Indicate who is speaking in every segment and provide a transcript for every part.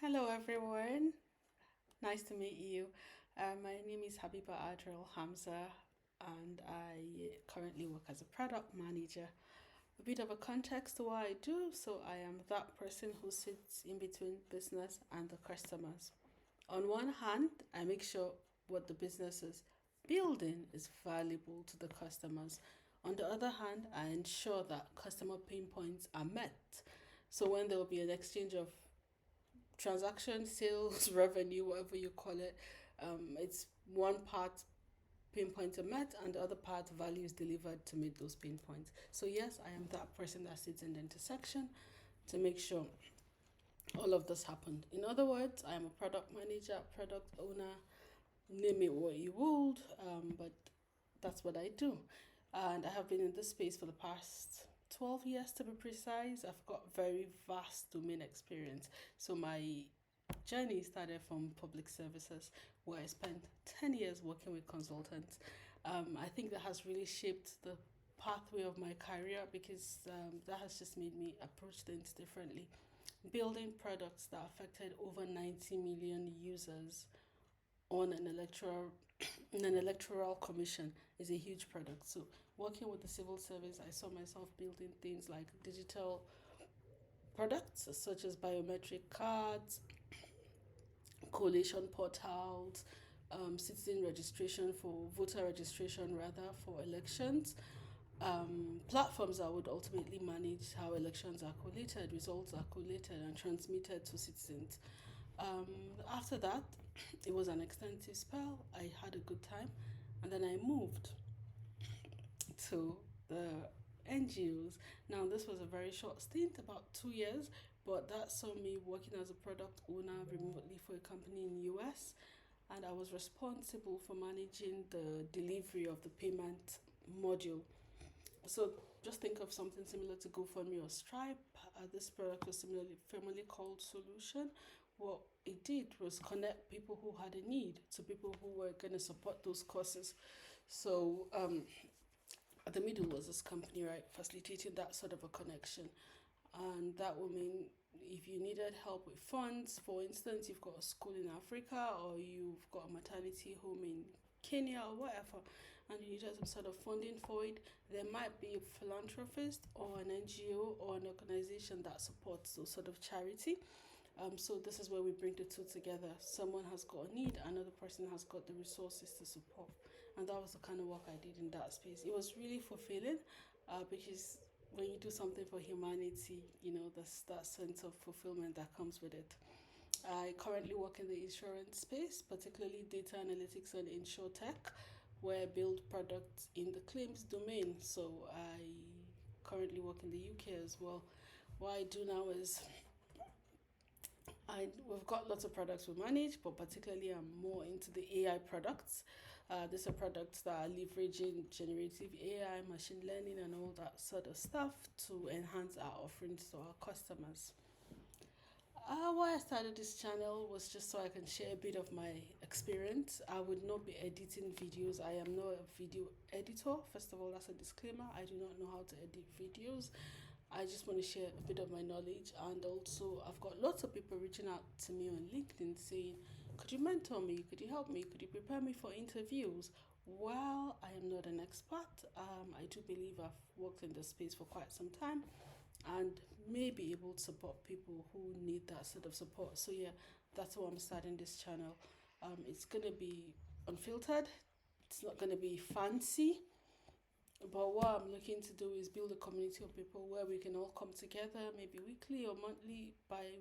Speaker 1: Hello, everyone. Nice to meet you. My name is Habiba Adriel Hamza, and I currently work as a product manager. A bit of a context to what I do. So, I am that person who sits in between business and the customers. On one hand, I make sure what the business is building is valuable to the customers. On the other hand, I ensure that customer pain points are met. So, when there will be an exchange of transaction, sales, revenue, whatever you call it. It's one part pain points are met and the other part value is delivered to meet those pain points. So yes, I am that person that sits in the intersection to make sure all of this happened. In other words, I am a product manager, product owner, name it what you would, but that's what I do. And I have been in this space for the past 12 years to be precise. I've got very vast domain experience. So my journey started from public services, where I spent 10 years working with consultants. I think that has really shaped the pathway of my career because that has just made me approach things differently. Building products that affected over 90 million users on an electoral commission is a huge product. So working with the civil service, I saw myself building things like digital products such as biometric cards, collation portals, citizen registration for voter registration rather for elections, platforms that would ultimately manage how elections are collated, results are collated and transmitted to citizens. After that, it was an extensive spell. I had a good time, and then I moved to the NGOs. Now, this was a very short stint, about 2 years, but that saw me working as a product owner remotely for a company in the US, and I was responsible for managing the delivery of the payment module. So just think of something similar to GoFundMe or Stripe. This product was similarly family called Solution. What it did was connect people who had a need to people who were going to support those causes. So at the middle was this company, right, facilitating that sort of a connection. And that would mean if you needed help with funds, for instance, you've got a school in Africa or you've got a maternity home in Kenya or whatever, and you needed some sort of funding for it, there might be a philanthropist or an NGO or an organization that supports those sort of charity. So this is where we bring the two together. Someone has got a need, another person has got the resources to support, and that was the kind of work I did in that space. It was really fulfilling, because when you do something for humanity, there's that sense of fulfillment that comes with it. I currently work in the insurance space, particularly data analytics and insurtech, where I build products in the claims domain. So I currently work in the UK as well. What I do now is we've got lots of products we manage, but particularly I'm more into the AI products. These are products that are leveraging generative AI, machine learning, and all that sort of stuff to enhance our offerings to our customers. Why I started this channel was just so I can share a bit of my experience. I would not be editing videos. I am not a video editor. First of all, that's a disclaimer. I do not know how to edit videos. I just want to share a bit of my knowledge, and also I've got lots of people reaching out to me on LinkedIn saying, could you mentor me? Could you help me? Could you prepare me for interviews? While I am not an expert, I do believe I've worked in the space for quite some time and may be able to support people who need that sort of support. So yeah, that's why I'm starting this channel. It's gonna be unfiltered. It's not gonna be fancy. But what I'm looking to do is build a community of people where we can all come together, maybe weekly or monthly, by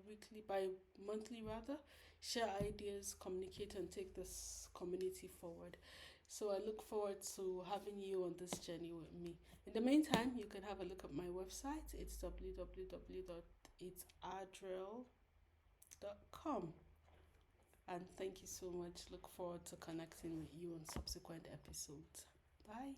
Speaker 1: monthly rather, share ideas, communicate, and take this community forward. So I look forward to having you on this journey with me. In the meantime, you can have a look at my website. It's www.itsadriel.com. And thank you so much. Look forward to connecting with you on subsequent episodes. Bye.